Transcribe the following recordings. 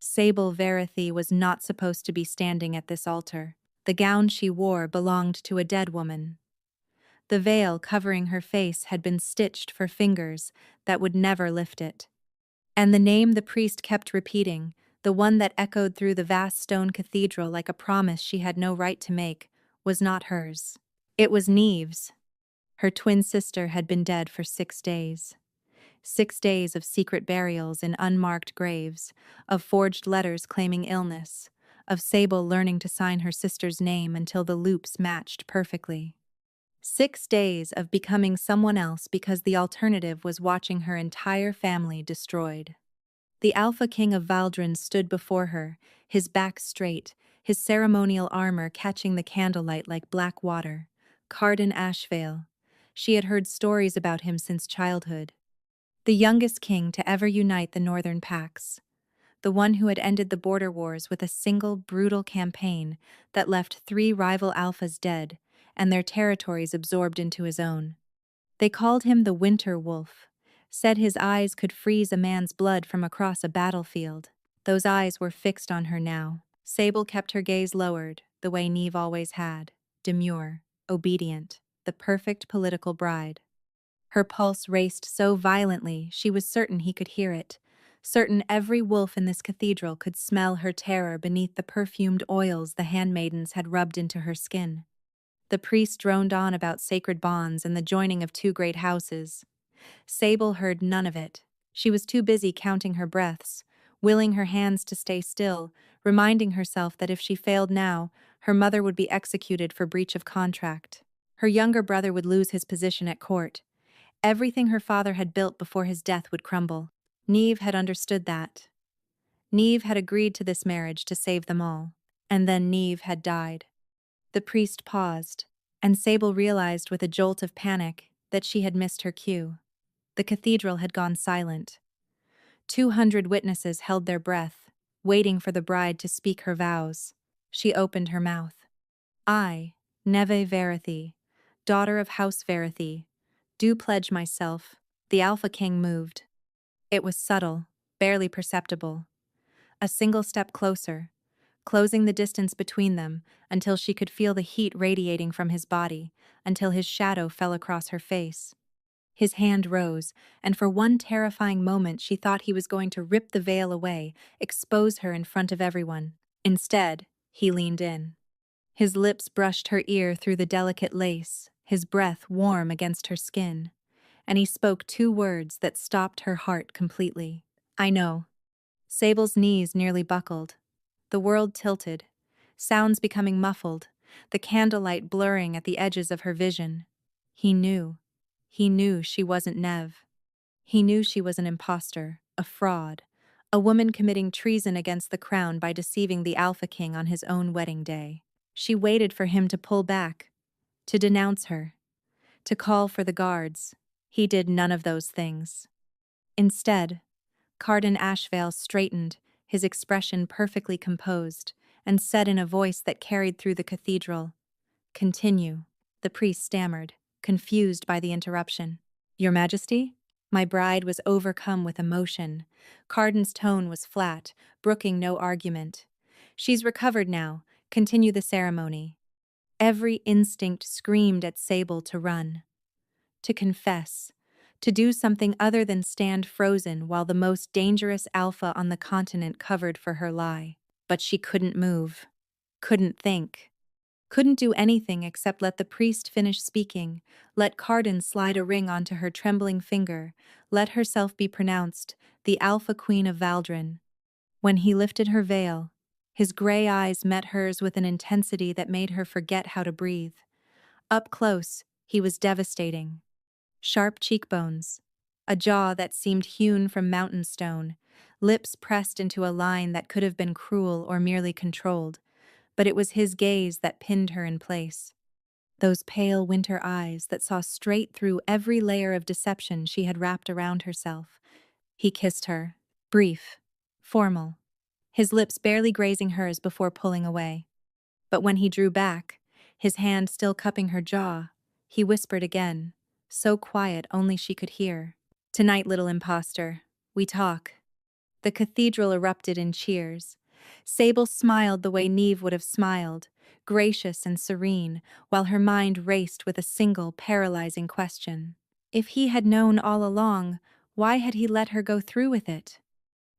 Sable Verithy was not supposed to be standing at this altar. The gown she wore belonged to a dead woman. The veil covering her face had been stitched for fingers that would never lift it. And the name the priest kept repeating, the one that echoed through the vast stone cathedral like a promise she had no right to make, was not hers. It was Neve's. Her twin sister had been dead for 6 days. 6 days of secret burials in unmarked graves, of forged letters claiming illness, of Sable learning to sign her sister's name until the loops matched perfectly. 6 days of becoming someone else because the alternative was watching her entire family destroyed. The Alpha King of Valdrin stood before her, his back straight, his ceremonial armor catching the candlelight like black water. Cardan Ashvale. She had heard stories about him since childhood. The youngest king to ever unite the northern pacts. The one who had ended the border wars with a single brutal campaign that left 3 rival alphas dead and their territories absorbed into his own. They called him the Winter Wolf, said his eyes could freeze a man's blood from across a battlefield. Those eyes were fixed on her now. Sable kept her gaze lowered, the way Neve always had, demure, obedient, the perfect political bride. Her pulse raced so violently she was certain he could hear it, certain every wolf in this cathedral could smell her terror beneath the perfumed oils the handmaidens had rubbed into her skin. The priest droned on about sacred bonds and the joining of 2 great houses. Sable heard none of it. She was too busy counting her breaths, willing her hands to stay still, reminding herself that if she failed now, her mother would be executed for breach of contract. Her younger brother would lose his position at court. Everything her father had built before his death would crumble. Neve had understood that. Neve had agreed to this marriage to save them all. And then Neve had died. The priest paused, and Sable realized with a jolt of panic that she had missed her cue. The cathedral had gone silent. 200 witnesses held their breath, waiting for the bride to speak her vows. She opened her mouth. I, Neve Verithy, daughter of House Verithy, do pledge myself. The Alpha King moved. It was subtle, barely perceptible. A single step closer, closing the distance between them until she could feel the heat radiating from his body, until his shadow fell across her face. His hand rose, and for one terrifying moment she thought he was going to rip the veil away, expose her in front of everyone. Instead, he leaned in. His lips brushed her ear through the delicate lace, his breath warm against her skin. And he spoke 2 words that stopped her heart completely. I know. Sable's knees nearly buckled. The world tilted, sounds becoming muffled, the candlelight blurring at the edges of her vision. He knew. He knew she wasn't Neve. He knew she was an imposter, a fraud, a woman committing treason against the crown by deceiving the Alpha King on his own wedding day. She waited for him to pull back, to denounce her, to call for the guards. He did none of those things. Instead, Cardan Ashvale straightened, his expression perfectly composed, and said in a voice that carried through the cathedral, "Continue." The priest stammered, confused by the interruption. "Your Majesty?" My bride was overcome with emotion. Cardan's tone was flat, brooking no argument. "She's recovered now. Continue the ceremony." Every instinct screamed at Sable to run, to confess, to do something other than stand frozen while the most dangerous alpha on the continent covered for her lie. But she couldn't move, couldn't think, couldn't do anything except let the priest finish speaking, let Cardan slide a ring onto her trembling finger, let herself be pronounced the Alpha Queen of Valdrin. When he lifted her veil, his gray eyes met hers with an intensity that made her forget how to breathe. Up close, he was devastating. Sharp cheekbones, a jaw that seemed hewn from mountain stone, lips pressed into a line that could have been cruel or merely controlled, but it was his gaze that pinned her in place. Those pale winter eyes that saw straight through every layer of deception she had wrapped around herself. He kissed her, brief, formal, his lips barely grazing hers before pulling away. But when he drew back, his hand still cupping her jaw, he whispered again, so quiet only she could hear. "Tonight, little imposter, we talk." The cathedral erupted in cheers. Sable smiled the way Neve would have smiled, gracious and serene, while her mind raced with a single paralyzing question. If he had known all along, why had he let her go through with it?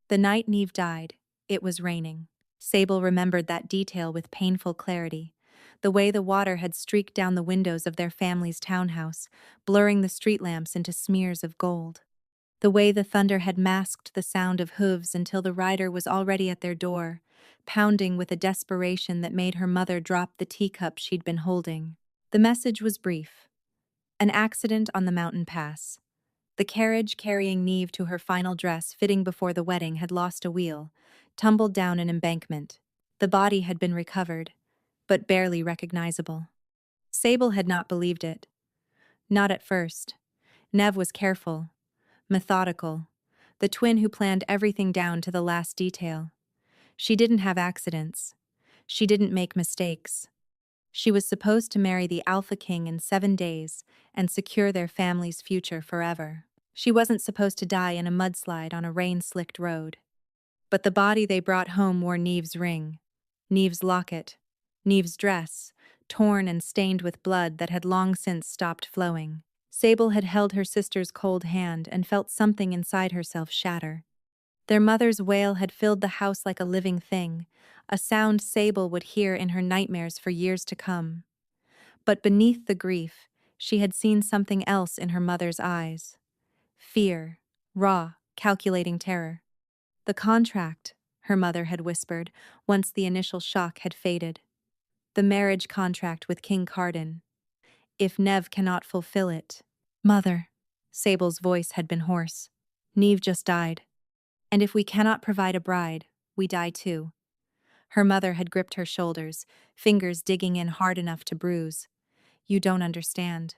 The night Neve died, it was raining. Sable remembered that detail with painful clarity. The way the water had streaked down the windows of their family's townhouse, blurring the street lamps into smears of gold. The way the thunder had masked the sound of hooves until the rider was already at their door, pounding with a desperation that made her mother drop the teacup she'd been holding. The message was brief. An accident on the mountain pass. The carriage carrying Neve to her final dress fitting before the wedding had lost a wheel, tumbled down an embankment. The body had been recovered, but barely recognizable. Sable had not believed it. Not at first. Neve was careful, methodical, the twin who planned everything down to the last detail. She didn't have accidents. She didn't make mistakes. She was supposed to marry the Alpha King in 7 days and secure their family's future forever. She wasn't supposed to die in a mudslide on a rain-slicked road. But the body they brought home wore Neve's ring, Neve's locket, Neve's dress, torn and stained with blood that had long since stopped flowing. Sable had held her sister's cold hand and felt something inside herself shatter. Their mother's wail had filled the house like a living thing, a sound Sable would hear in her nightmares for years to come. But beneath the grief, she had seen something else in her mother's eyes. Fear, raw, calculating terror. The contract, her mother had whispered, once the initial shock had faded. The marriage contract with King Carden. If Neve cannot fulfill it. Mother, Sable's voice had been hoarse. Neve just died. And if we cannot provide a bride, we die too. Her mother had gripped her shoulders, fingers digging in hard enough to bruise. You don't understand.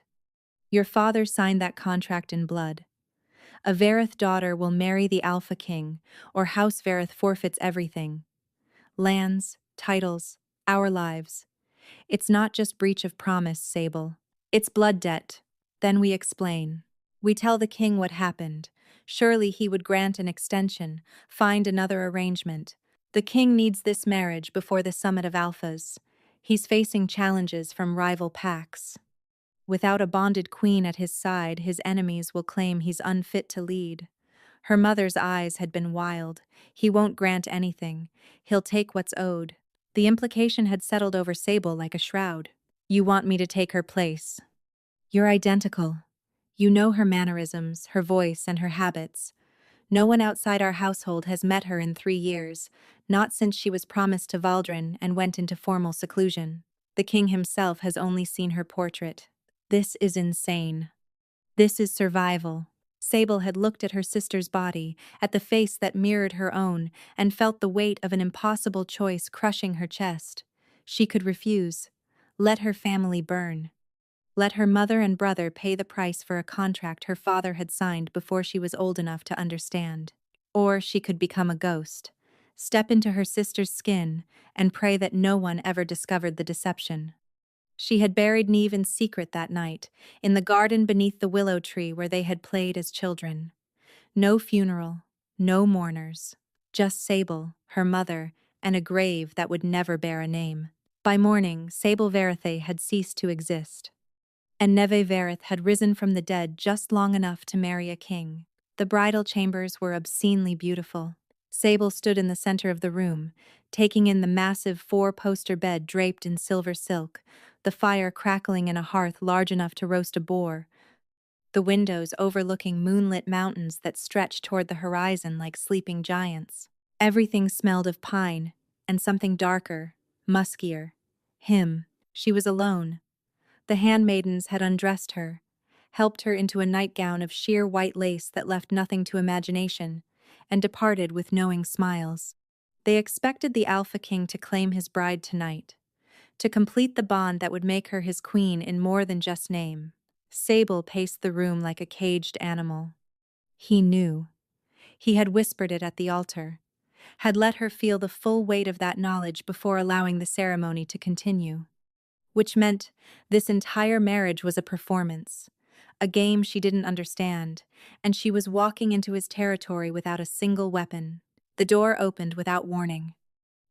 Your father signed that contract in blood. A Verith daughter will marry the Alpha King, or House Verith forfeits everything. Lands, titles, our lives. It's not just breach of promise, Sable. It's blood debt. Then we explain. We tell the king what happened. Surely he would grant an extension, find another arrangement. The king needs this marriage before the summit of Alphas. He's facing challenges from rival pacts. Without a bonded queen at his side, his enemies will claim he's unfit to lead. Her mother's eyes had been wild. He won't grant anything. He'll take what's owed. The implication had settled over Sable like a shroud. You want me to take her place. You're identical. You know her mannerisms, her voice, and her habits. No one outside our household has met her in 3 years, not since she was promised to Valdrin and went into formal seclusion. The king himself has only seen her portrait. This is insane. This is survival. Sable had looked at her sister's body, at the face that mirrored her own, and felt the weight of an impossible choice crushing her chest. She could refuse. Let her family burn. Let her mother and brother pay the price for a contract her father had signed before she was old enough to understand. Or she could become a ghost, step into her sister's skin, and pray that no one ever discovered the deception. She had buried Neve in secret that night, in the garden beneath the willow tree where they had played as children. No funeral, no mourners, just Sable, her mother, and a grave that would never bear a name. By morning, Sable Verithe had ceased to exist. And Neve Verith had risen from the dead just long enough to marry a king. The bridal chambers were obscenely beautiful. Sable stood in the center of the room, taking in the massive 4-poster bed draped in silver silk, the fire crackling in a hearth large enough to roast a boar, the windows overlooking moonlit mountains that stretched toward the horizon like sleeping giants. Everything smelled of pine, and something darker, muskier. Him. She was alone. The handmaidens had undressed her, helped her into a nightgown of sheer white lace that left nothing to imagination, and departed with knowing smiles. They expected the Alpha King to claim his bride tonight, to complete the bond that would make her his queen in more than just name. Sable paced the room like a caged animal. He knew. He had whispered it at the altar, had let her feel the full weight of that knowledge before allowing the ceremony to continue. Which meant this entire marriage was a performance, a game she didn't understand, and she was walking into his territory without a single weapon. The door opened without warning.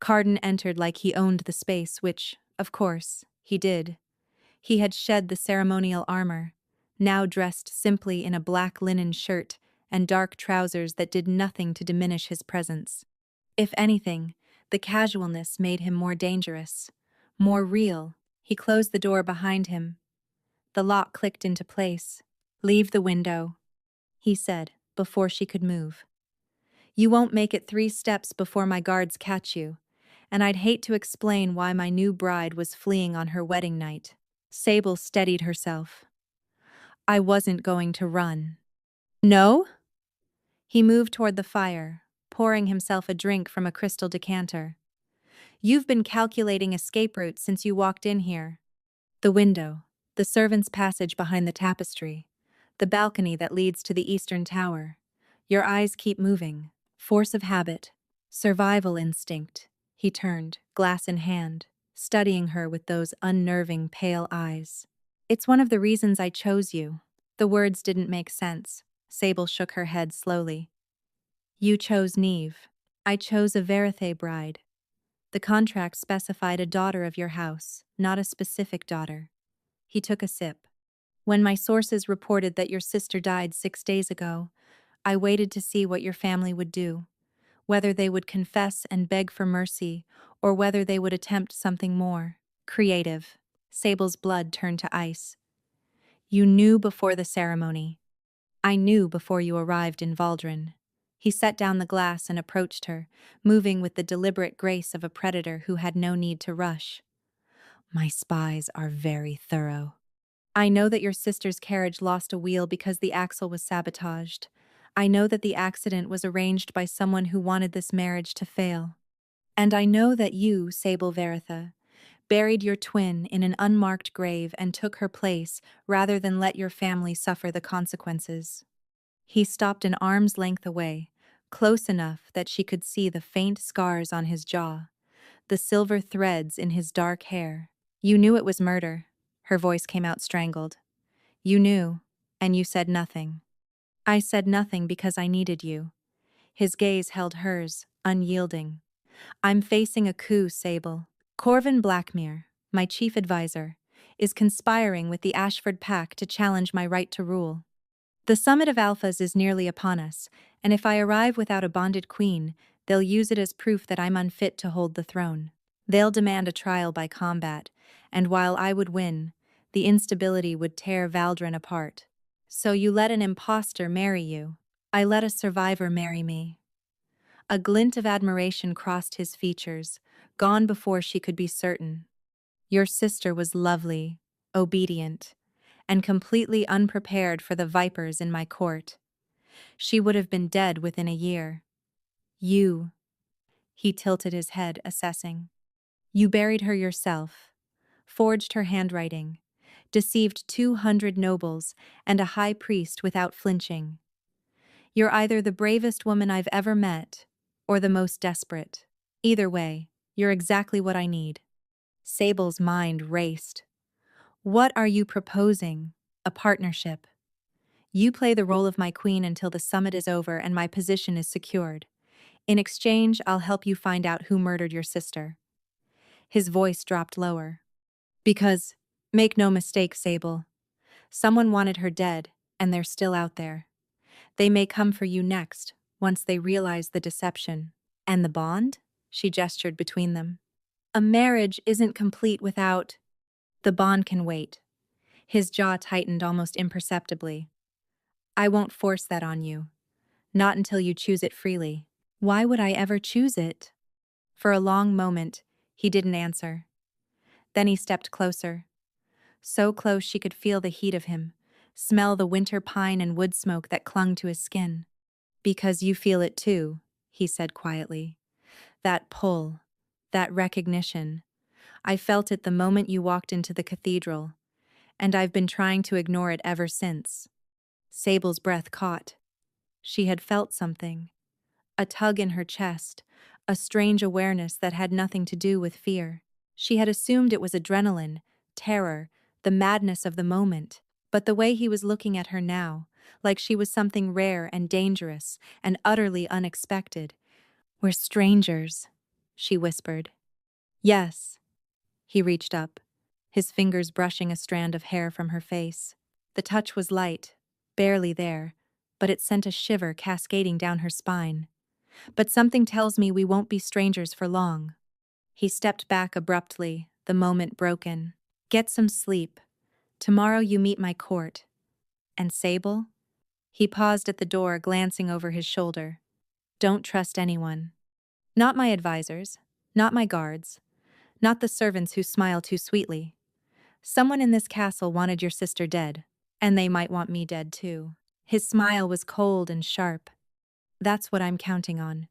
Carden entered like he owned the space, which, of course, he did. He had shed the ceremonial armor, now dressed simply in a black linen shirt and dark trousers that did nothing to diminish his presence. If anything, the casualness made him more dangerous, more real. He closed the door behind him. The lock clicked into place. "Leave the window," he said, before she could move. "You won't make it 3 steps before my guards catch you, and I'd hate to explain why my new bride was fleeing on her wedding night." Sable steadied herself. "I wasn't going to run." "No?" He moved toward the fire, pouring himself a drink from a crystal decanter. "You've been calculating escape routes since you walked in here." The window, the servants' passage behind the tapestry, the balcony that leads to the eastern tower. Your eyes keep moving. Force of habit, survival instinct. He turned, glass in hand, studying her with those unnerving pale eyes. "It's one of the reasons I chose you." The words didn't make sense. Sable shook her head slowly. "You chose Neve. I chose a Verithe bride. The contract specified a daughter of your house, not a specific daughter." He took a sip. "When my sources reported that your sister died 6 days ago, I waited to see what your family would do, whether they would confess and beg for mercy, or whether they would attempt something more creative." Sable's blood turned to ice. "You knew before the ceremony." "I knew before you arrived in Valdrin." He set down the glass and approached her, moving with the deliberate grace of a predator who had no need to rush. "My spies are very thorough. I know that your sister's carriage lost a wheel because the axle was sabotaged. I know that the accident was arranged by someone who wanted this marriage to fail. And I know that you, Sable Veritha, buried your twin in an unmarked grave and took her place rather than let your family suffer the consequences." He stopped an arm's length away, close enough that she could see the faint scars on his jaw, the silver threads in his dark hair. "You knew it was murder." Her voice came out strangled. "You knew, and you said nothing." "I said nothing because I needed you." His gaze held hers, unyielding. "I'm facing a coup, Sable. Corvin Blackmere, my chief advisor, is conspiring with the Ashford Pack to challenge my right to rule. The summit of Alphas is nearly upon us, and if I arrive without a bonded queen, they'll use it as proof that I'm unfit to hold the throne. They'll demand a trial by combat, and while I would win, the instability would tear Valdrin apart. So you let an impostor marry you. I let a survivor marry me." A glint of admiration crossed his features, gone before she could be certain. "Your sister was lovely, obedient, and completely unprepared for the vipers in my court. She would have been dead within a year. You," he tilted his head, assessing. "You buried her yourself, forged her handwriting, deceived 200 nobles and a high priest without flinching. You're either the bravest woman I've ever met, or the most desperate. Either way, you're exactly what I need." Sable's mind raced. "What are you proposing? A partnership? You play the role of my queen until the summit is over and my position is secured. In exchange, I'll help you find out who murdered your sister." His voice dropped lower. "Because, make no mistake, Sable, someone wanted her dead, and they're still out there. They may come for you next, once they realize the deception." "And the bond?" She gestured between them. "A marriage isn't complete without—" "The bond can wait." His jaw tightened almost imperceptibly. "I won't force that on you. Not until you choose it freely." "Why would I ever choose it?" For a long moment, he didn't answer. Then he stepped closer. So close she could feel the heat of him, smell the winter pine and wood smoke that clung to his skin. "Because you feel it too," he said quietly. "That pull, that recognition. I felt it the moment you walked into the cathedral, and I've been trying to ignore it ever since." Sable's breath caught. She had felt something. A tug in her chest, a strange awareness that had nothing to do with fear. She had assumed it was adrenaline, terror, the madness of the moment. But the way he was looking at her now, like she was something rare and dangerous and utterly unexpected, We're strangers, she whispered. Yes. He reached up, his fingers brushing a strand of hair from her face. The touch was light, barely there, but it sent a shiver cascading down her spine. But something tells me we won't be strangers for long. He stepped back abruptly, the moment broken. Get some sleep. Tomorrow you meet my court. And Sable? He paused at the door, glancing over his shoulder. Don't trust anyone. Not my advisors, not my guards, not the servants who smile too sweetly. Someone in this castle wanted your sister dead, and they might want me dead too. His smile was cold and sharp. That's what I'm counting on.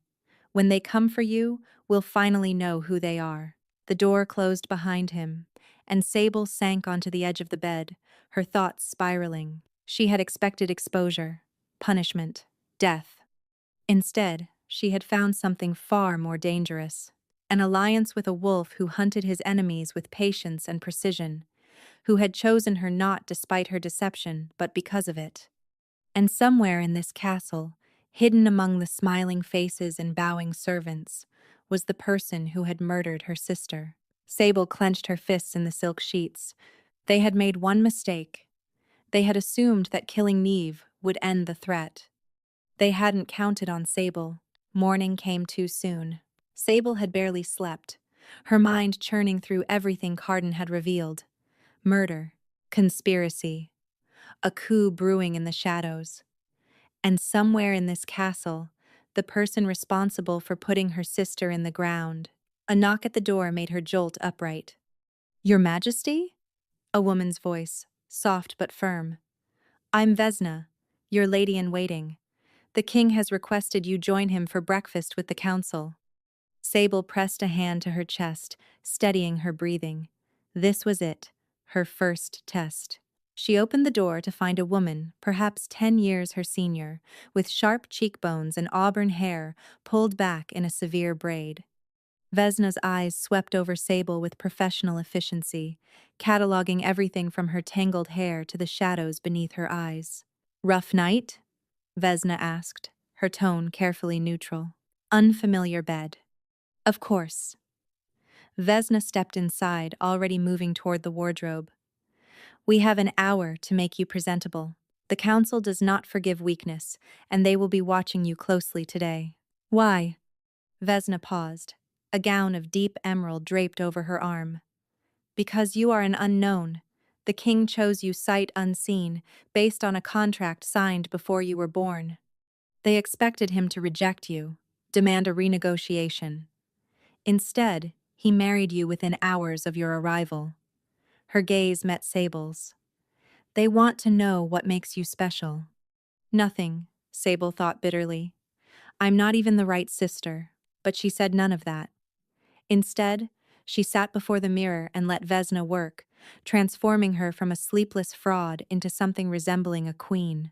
When they come for you, we'll finally know who they are. The door closed behind him, and Sable sank onto the edge of the bed, her thoughts spiraling. She had expected exposure, punishment, death. Instead, she had found something far more dangerous. An alliance with a wolf who hunted his enemies with patience and precision, who had chosen her not despite her deception, but because of it. And somewhere in this castle, hidden among the smiling faces and bowing servants, was the person who had murdered her sister. Sable clenched her fists in the silk sheets. They had made one mistake. They had assumed that killing Neve would end the threat. They hadn't counted on Sable. Morning came too soon. Sable had barely slept, her mind churning through everything Carden had revealed. Murder, conspiracy, a coup brewing in the shadows. And somewhere in this castle, the person responsible for putting her sister in the ground. A knock at the door made her jolt upright. Your Majesty? A woman's voice, soft but firm. I'm Vesna, your lady-in-waiting. The king has requested you join him for breakfast with the council. Sable pressed a hand to her chest, steadying her breathing. This was it, her first test. She opened the door to find a woman, perhaps 10 years her senior, with sharp cheekbones and auburn hair pulled back in a severe braid. Vesna's eyes swept over Sable with professional efficiency, cataloging everything from her tangled hair to the shadows beneath her eyes. Rough night? Vesna asked, her tone carefully neutral. Unfamiliar bed. Of course. Vesna stepped inside, already moving toward the wardrobe. We have an hour to make you presentable. The council does not forgive weakness, and they will be watching you closely today. Why? Vesna paused, a gown of deep emerald draped over her arm. Because you are an unknown. The king chose you sight unseen, based on a contract signed before you were born. They expected him to reject you, demand a renegotiation. Instead, he married you within hours of your arrival. Her gaze met Sable's. They want to know what makes you special. Nothing, Sable thought bitterly. I'm not even the right sister, but she said none of that. Instead, she sat before the mirror and let Vesna work, transforming her from a sleepless fraud into something resembling a queen.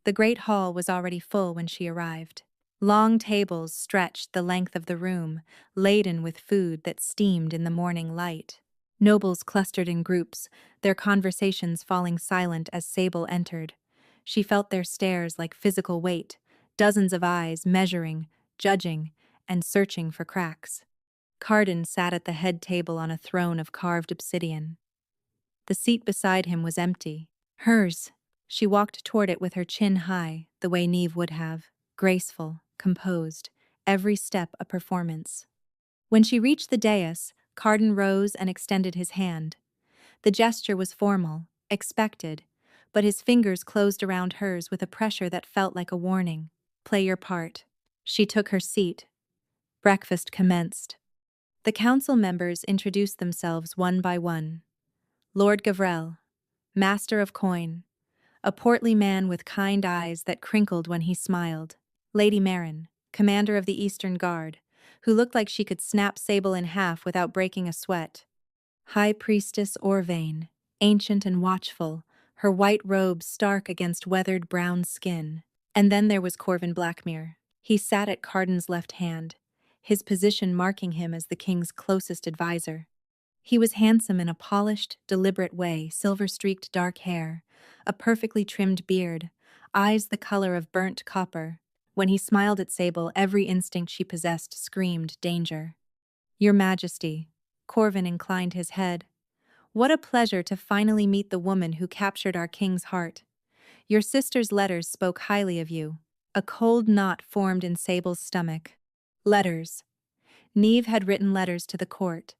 The great hall was already full when she arrived. Long tables stretched the length of the room, laden with food that steamed in the morning light. Nobles clustered in groups, their conversations falling silent as Sable entered. She felt their stares like physical weight, dozens of eyes measuring, judging, and searching for cracks. Carden sat at the head table on a throne of carved obsidian. The seat beside him was empty. Hers. She walked toward it with her chin high, the way Neve would have, graceful, composed, every step a performance. When she reached the dais, Carden rose and extended his hand. The gesture was formal, expected, but his fingers closed around hers with a pressure that felt like a warning. Play your part. She took her seat. Breakfast commenced. The council members introduced themselves one by one. Lord Gavrel, master of coin, a portly man with kind eyes that crinkled when he smiled. Lady Marin, commander of the Eastern Guard, who looked like she could snap Sable in half without breaking a sweat. High Priestess Orvain, ancient and watchful, her white robe stark against weathered brown skin. And then there was Corvin Blackmere. He sat at Carden's left hand, his position marking him as the king's closest advisor. He was handsome in a polished, deliberate way, silver-streaked dark hair, a perfectly trimmed beard, eyes the color of burnt copper. When he smiled at Sable, every instinct she possessed screamed danger. Your Majesty. Corvin inclined his head. What a pleasure to finally meet the woman who captured our king's heart. Your sister's letters spoke highly of you. A cold knot formed in Sable's stomach. Letters. Neve had written letters to the court.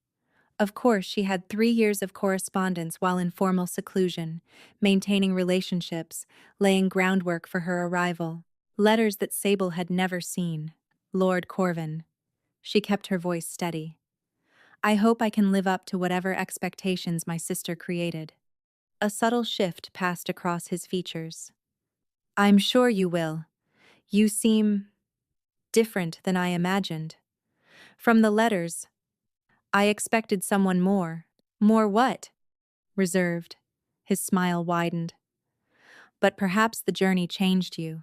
Of course, she had 3 years of correspondence while in formal seclusion, maintaining relationships, laying groundwork for her arrival. Letters that Sable had never seen. Lord Corvin. She kept her voice steady. I hope I can live up to whatever expectations my sister created. A subtle shift passed across his features. I'm sure you will. You seem different than I imagined. From the letters, I expected someone more. More what? Reserved. His smile widened. But perhaps the journey changed you.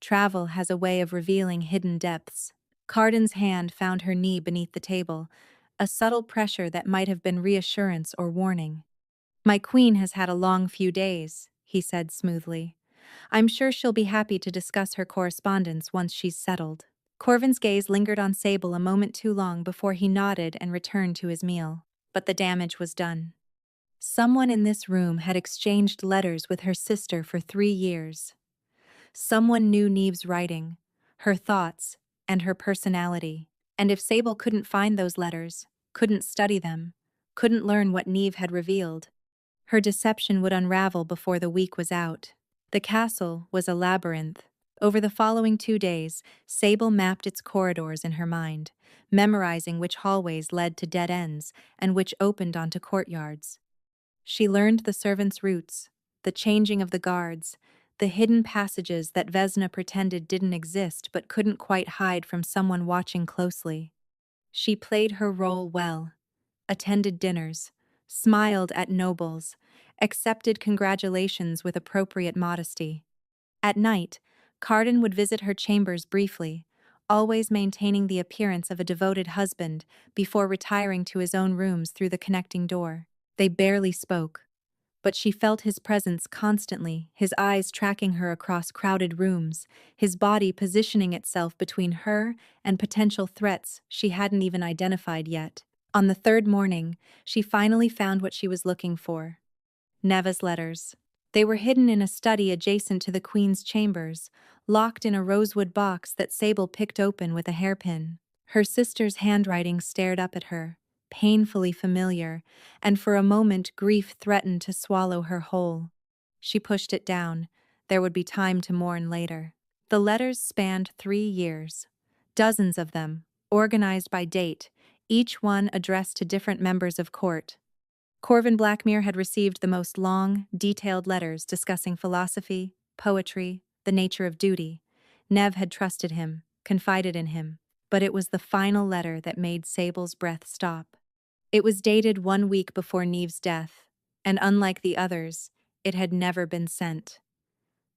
Travel has a way of revealing hidden depths. Carden's hand found her knee beneath the table, a subtle pressure that might have been reassurance or warning. My queen has had a long few days, he said smoothly. I'm sure she'll be happy to discuss her correspondence once she's settled. Corvin's gaze lingered on Sable a moment too long before he nodded and returned to his meal. But the damage was done. Someone in this room had exchanged letters with her sister for 3 years. Someone knew Neve's writing, her thoughts, and her personality. And if Sable couldn't find those letters, couldn't study them, couldn't learn what Neve had revealed, her deception would unravel before the week was out. The castle was a labyrinth. Over the following 2 days, Sable mapped its corridors in her mind, memorizing which hallways led to dead ends and which opened onto courtyards. She learned the servants' routes, the changing of the guards, the hidden passages that Vesna pretended didn't exist but couldn't quite hide from someone watching closely. She played her role well, attended dinners, smiled at nobles, accepted congratulations with appropriate modesty. At night, Carden would visit her chambers briefly, always maintaining the appearance of a devoted husband before retiring to his own rooms through the connecting door. They barely spoke, but she felt his presence constantly, his eyes tracking her across crowded rooms, his body positioning itself between her and potential threats she hadn't even identified yet. On the 3rd morning, she finally found what she was looking for. Neva's letters. They were hidden in a study adjacent to the Queen's chambers, locked in a rosewood box that Sable picked open with a hairpin. Her sister's handwriting stared up at her, painfully familiar, and for a moment grief threatened to swallow her whole. She pushed it down. There would be time to mourn later. The letters spanned 3 years. Dozens of them, organized by date, each one addressed to different members of court. Corvin Blackmere had received the most long, detailed letters discussing philosophy, poetry, the nature of duty. Neve had trusted him, confided in him, but it was the final letter that made Sable's breath stop. It was dated 1 week before Neve's death, and unlike the others, it had never been sent.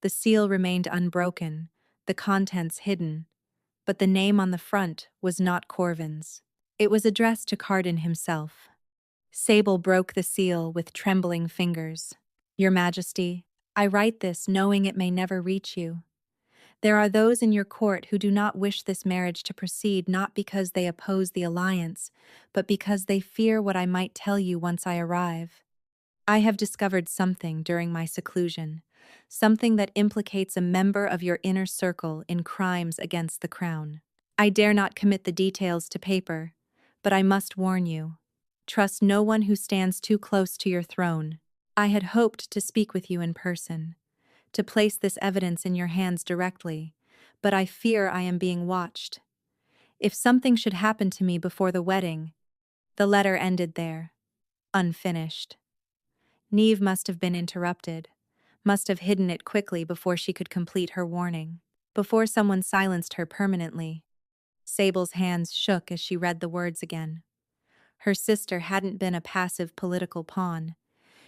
The seal remained unbroken, the contents hidden, but the name on the front was not Corvin's. It was addressed to Carden himself. Sable broke the seal with trembling fingers. Your Majesty, I write this knowing it may never reach you. There are those in your court who do not wish this marriage to proceed, not because they oppose the alliance, but because they fear what I might tell you once I arrive. I have discovered something during my seclusion, something that implicates a member of your inner circle in crimes against the crown. I dare not commit the details to paper, but I must warn you. Trust no one who stands too close to your throne. I had hoped to speak with you in person, to place this evidence in your hands directly, but I fear I am being watched. If something should happen to me before the wedding, the letter ended there, unfinished. Neve must have been interrupted, must have hidden it quickly before she could complete her warning, before someone silenced her permanently. Sable's hands shook as she read the words again. Her sister hadn't been a passive political pawn.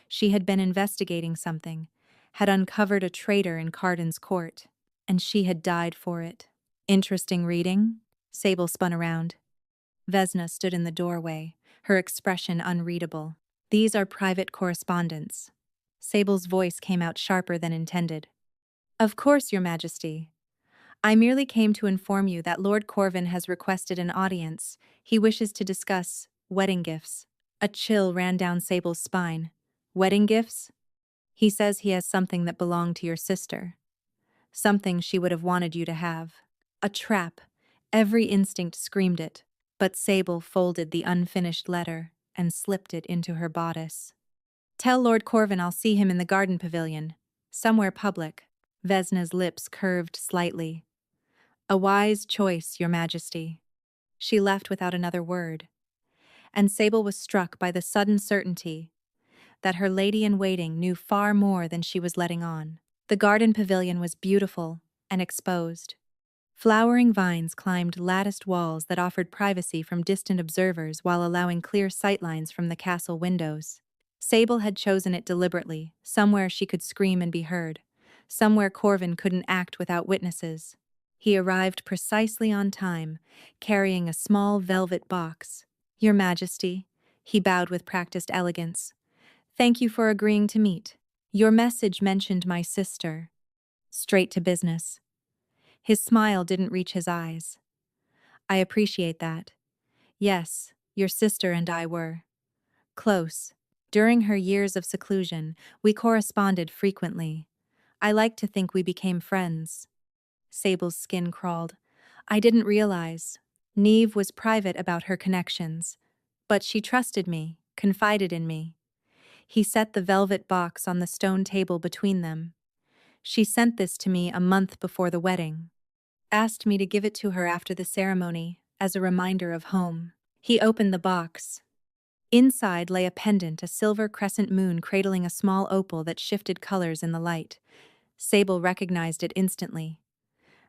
She had been investigating something, had uncovered a traitor in Carden's court, and she had died for it. Interesting reading? Sable spun around. Vesna stood in the doorway, her expression unreadable. These are private correspondence. Sable's voice came out sharper than intended. Of course, Your Majesty. I merely came to inform you that Lord Corvin has requested an audience. He wishes to discuss wedding gifts. A chill ran down Sable's spine. Wedding gifts? He says he has something that belonged to your sister. Something she would have wanted you to have. A trap. Every instinct screamed it, but Sable folded the unfinished letter and slipped it into her bodice. Tell Lord Corvin I'll see him in the garden pavilion. Somewhere public. Vesna's lips curved slightly. A wise choice, Your Majesty. She left without another word, and Sable was struck by the sudden certainty that her lady-in-waiting knew far more than she was letting on. The garden pavilion was beautiful and exposed. Flowering vines climbed latticed walls that offered privacy from distant observers while allowing clear sightlines from the castle windows. Sable had chosen it deliberately, somewhere she could scream and be heard, somewhere Corvin couldn't act without witnesses. He arrived precisely on time, carrying a small velvet box. Your Majesty, he bowed with practiced elegance. Thank you for agreeing to meet. Your message mentioned my sister. Straight to business. His smile didn't reach his eyes. I appreciate that. Yes, your sister and I were close. During her years of seclusion, we corresponded frequently. I like to think we became friends. Sable's skin crawled. I didn't realize. Neve was private about her connections, but she trusted me, confided in me. He set the velvet box on the stone table between them. She sent this to me a month before the wedding. Asked me to give it to her after the ceremony, as a reminder of home. He opened the box. Inside lay a pendant, a silver crescent moon cradling a small opal that shifted colors in the light. Sable recognized it instantly.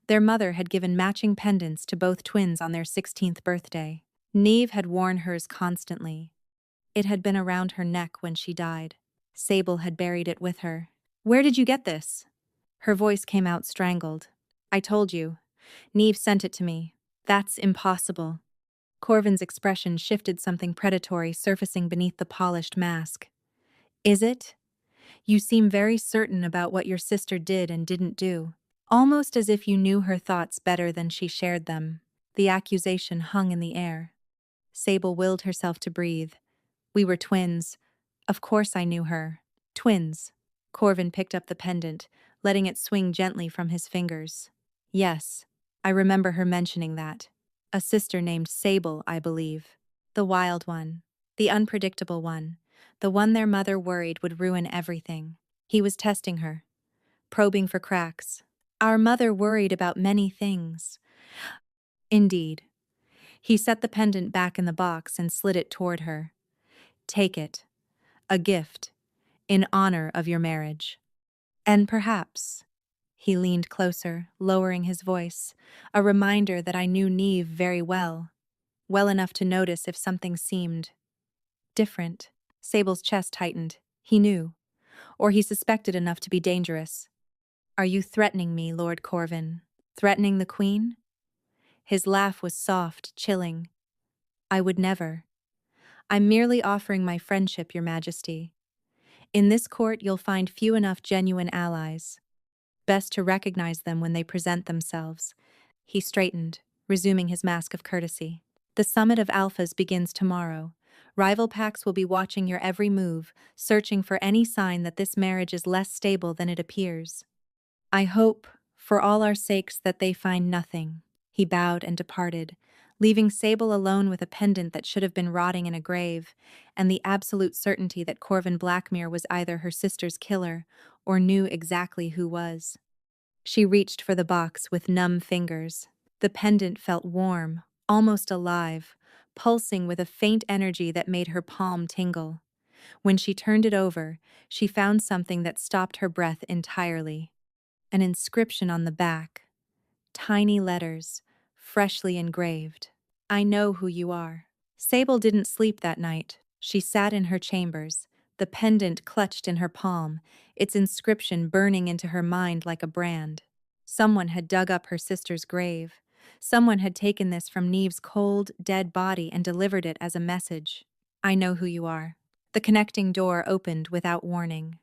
Their mother had given matching pendants to both twins on their 16th birthday. Neve had worn hers constantly. It had been around her neck when she died. Sable had buried it with her. Where did you get this? Her voice came out strangled. I told you. Neve sent it to me. That's impossible. Corvin's expression shifted, something predatory surfacing beneath the polished mask. Is it? You seem very certain about what your sister did and didn't do. Almost as if you knew her thoughts better than she shared them. The accusation hung in the air. Sable willed herself to breathe. We were twins. Of course I knew her. Twins. Corvin picked up the pendant, letting it swing gently from his fingers. Yes, I remember her mentioning that. A sister named Sable, I believe. The wild one. The unpredictable one. The one their mother worried would ruin everything. He was testing her. Probing for cracks. Our mother worried about many things. Indeed. He set the pendant back in the box and slid it toward her. Take it. A gift. In honor of your marriage. And perhaps, he leaned closer, lowering his voice, a reminder that I knew Neve very well enough to notice if something seemed different. Sable's chest tightened. He knew, or he suspected enough to be dangerous. Are you threatening me, Lord Corvin? Threatening the Queen? His laugh was soft, chilling. I would never. I'm merely offering my friendship, Your Majesty. In this court, you'll find few enough genuine allies. Best to recognize them when they present themselves. He straightened, resuming his mask of courtesy. The summit of alphas begins tomorrow. Rival packs will be watching your every move, searching for any sign that this marriage is less stable than it appears. I hope, for all our sakes, that they find nothing. He bowed and departed, leaving Sable alone with a pendant that should have been rotting in a grave, and the absolute certainty that Corvin Blackmere was either her sister's killer or knew exactly who was. She reached for the box with numb fingers. The pendant felt warm, almost alive, pulsing with a faint energy that made her palm tingle. When she turned it over, she found something that stopped her breath entirely. An inscription on the back. Tiny letters, freshly engraved. I know who you are. Sable didn't sleep that night. She sat in her chambers, the pendant clutched in her palm, its inscription burning into her mind like a brand. Someone had dug up her sister's grave. Someone had taken this from Neve's cold, dead body and delivered it as a message. I know who you are. The connecting door opened without warning.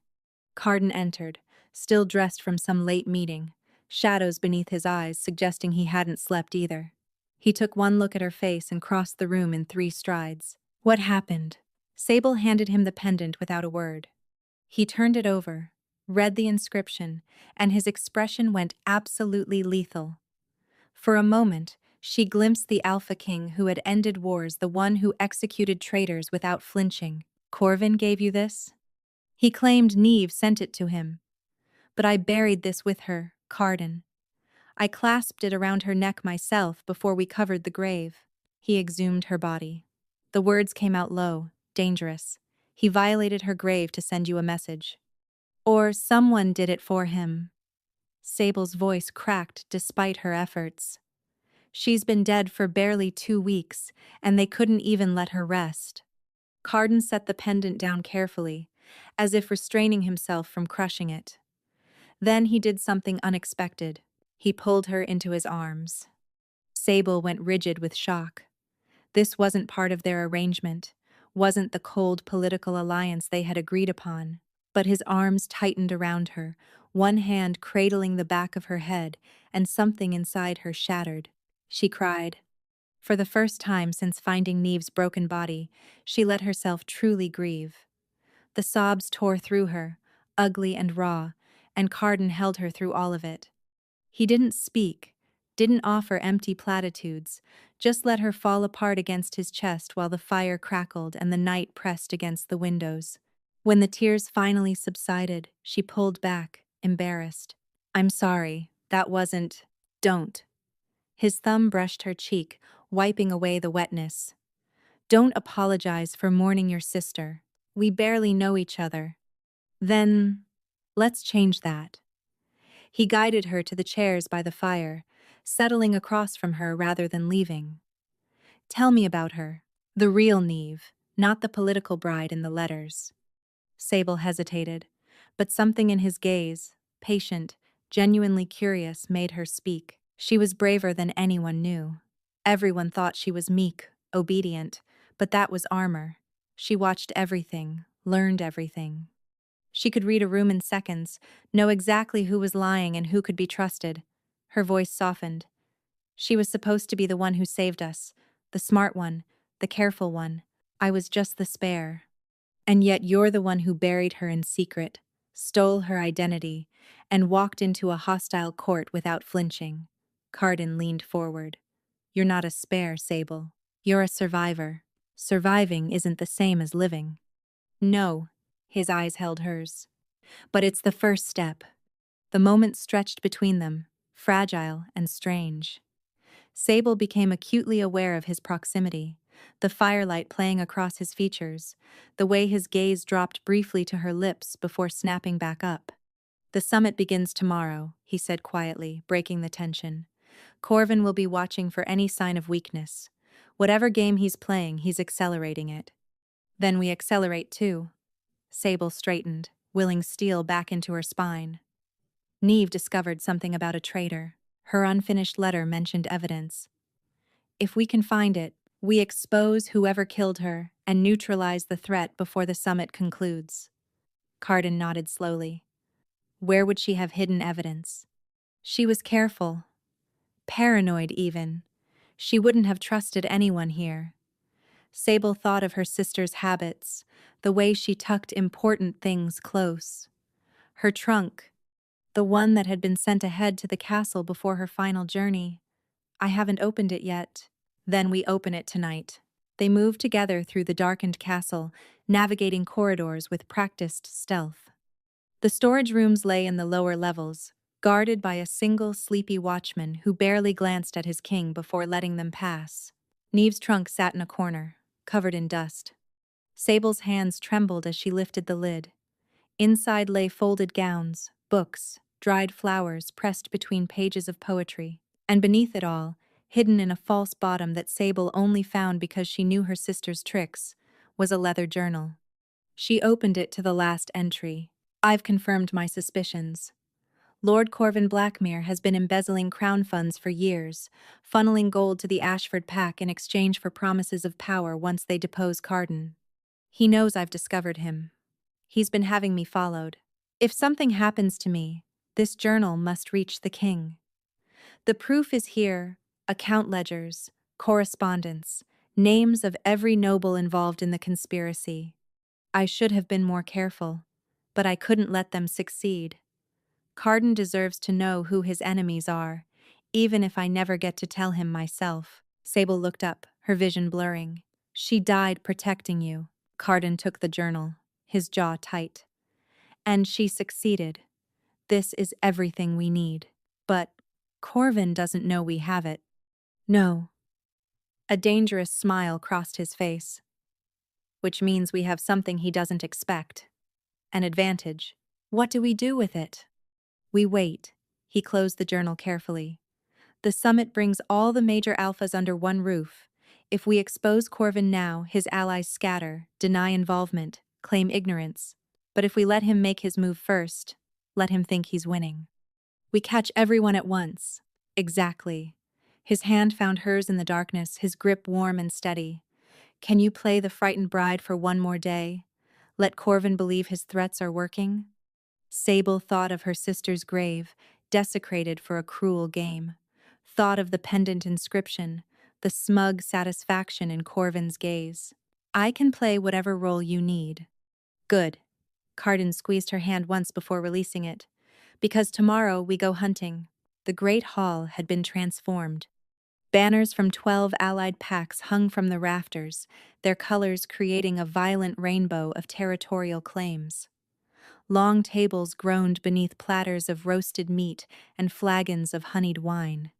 Carden entered, still dressed from some late meeting, shadows beneath his eyes suggesting he hadn't slept either. He took one look at her face and crossed the room in 3 strides. What happened? Sable handed him the pendant without a word. He turned it over, read the inscription, and his expression went absolutely lethal. For a moment, she glimpsed the Alpha King who had ended wars, the one who executed traitors without flinching. Corvin gave you this? He claimed Neve sent it to him. But I buried this with her, Carden. I clasped it around her neck myself before we covered the grave. He exhumed her body. The words came out low, dangerous. He violated her grave to send you a message. Or someone did it for him. Sable's voice cracked despite her efforts. She's been dead for barely 2 weeks, and they couldn't even let her rest. Carden set the pendant down carefully, as if restraining himself from crushing it. Then he did something unexpected. He pulled her into his arms. Sable went rigid with shock. This wasn't part of their arrangement, wasn't the cold political alliance they had agreed upon. But his arms tightened around her, one hand cradling the back of her head, and something inside her shattered. She cried. For the first time since finding Neve's broken body, she let herself truly grieve. The sobs tore through her, ugly and raw, and Carden held her through all of it. He didn't speak, didn't offer empty platitudes, just let her fall apart against his chest while the fire crackled and the night pressed against the windows. When the tears finally subsided, she pulled back, embarrassed. I'm sorry, that wasn't… Don't. His thumb brushed her cheek, wiping away the wetness. Don't apologize for mourning your sister. We barely know each other. Then, let's change that. He guided her to the chairs by the fire, settling across from her rather than leaving. Tell me about her. The real Neve, not the political bride in the letters. Sable hesitated, but something in his gaze, patient, genuinely curious, made her speak. She was braver than anyone knew. Everyone thought she was meek, obedient, but that was armor. She watched everything, learned everything. She could read a room in seconds, know exactly who was lying and who could be trusted. Her voice softened. She was supposed to be the one who saved us, the smart one, the careful one. I was just the spare. And yet you're the one who buried her in secret, stole her identity, and walked into a hostile court without flinching. Carden leaned forward. You're not a spare, Sable. You're a survivor. Surviving isn't the same as living. No, his eyes held hers. But it's the first step. The moment stretched between them, fragile and strange. Sable became acutely aware of his proximity, the firelight playing across his features, the way his gaze dropped briefly to her lips before snapping back up. The summit begins tomorrow, he said quietly, breaking the tension. Corvin will be watching for any sign of weakness. Whatever game he's playing, he's accelerating it. Then we accelerate too. Sable straightened, willing steel back into her spine. Neve discovered something about a traitor. Her unfinished letter mentioned evidence. If we can find it, we expose whoever killed her and neutralize the threat before the summit concludes. Carden nodded slowly. Where would she have hidden evidence? She was careful. Paranoid even. She wouldn't have trusted anyone here. Sable thought of her sister's habits, the way she tucked important things close. Her trunk, the one that had been sent ahead to the castle before her final journey. I haven't opened it yet. Then we open it tonight. They moved together through the darkened castle, navigating corridors with practiced stealth. The storage rooms lay in the lower levels, guarded by a single sleepy watchman who barely glanced at his king before letting them pass. Neve's trunk sat in a corner, covered in dust. Sable's hands trembled as she lifted the lid. Inside lay folded gowns, books, dried flowers pressed between pages of poetry. And beneath it all, hidden in a false bottom that Sable only found because she knew her sister's tricks, was a leather journal. She opened it to the last entry. I've confirmed my suspicions. Lord Corvin Blackmere has been embezzling crown funds for years, funneling gold to the Ashford pack in exchange for promises of power once they depose Carden. He knows I've discovered him. He's been having me followed. If something happens to me, This journal must reach the king. The proof is here: account ledgers, correspondence, names of every noble involved in the conspiracy. I should have been more careful, but I couldn't let them succeed. Carden deserves to know who his enemies are, even if I never get to tell him myself. Sable looked up, her vision blurring. She died protecting you. Carden took the journal, his jaw tight. And she succeeded. This is everything we need. But Corvin doesn't know we have it. No. A dangerous smile crossed his face. Which means we have something he doesn't expect. An advantage. What do we do with it? We wait. He closed the journal carefully. The summit brings all the major alphas under one roof. If we expose Corvin now, his allies scatter, deny involvement, claim ignorance. But if we let him make his move first, let him think he's winning. We catch everyone at once. Exactly. His hand found hers in the darkness, his grip warm and steady. Can you play the frightened bride for one more day? Let Corvin believe his threats are working? Sable thought of her sister's grave, desecrated for a cruel game. Thought of the pendant inscription, the smug satisfaction in Corvin's gaze. I can play whatever role you need. Good. Carden squeezed her hand once before releasing it. Because tomorrow we go hunting. The Great Hall had been transformed. Banners from 12 allied packs hung from the rafters, their colors creating a violent rainbow of territorial claims. Long tables groaned beneath platters of roasted meat and flagons of honeyed wine.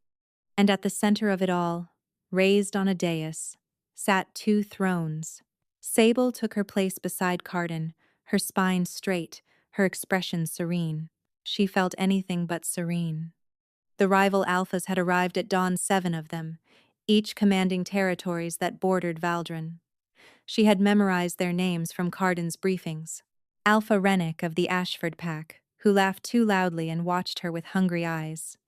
And at the center of it all, raised on a dais, sat 2 thrones. Sable took her place beside Carden, her spine straight, her expression serene. She felt anything but serene. The rival alphas had arrived at dawn, 7 of them, each commanding territories that bordered Valdrin. She had memorized their names from Carden's briefings. Alpha Rennick of the Ashford pack, who laughed too loudly and watched her with hungry eyes.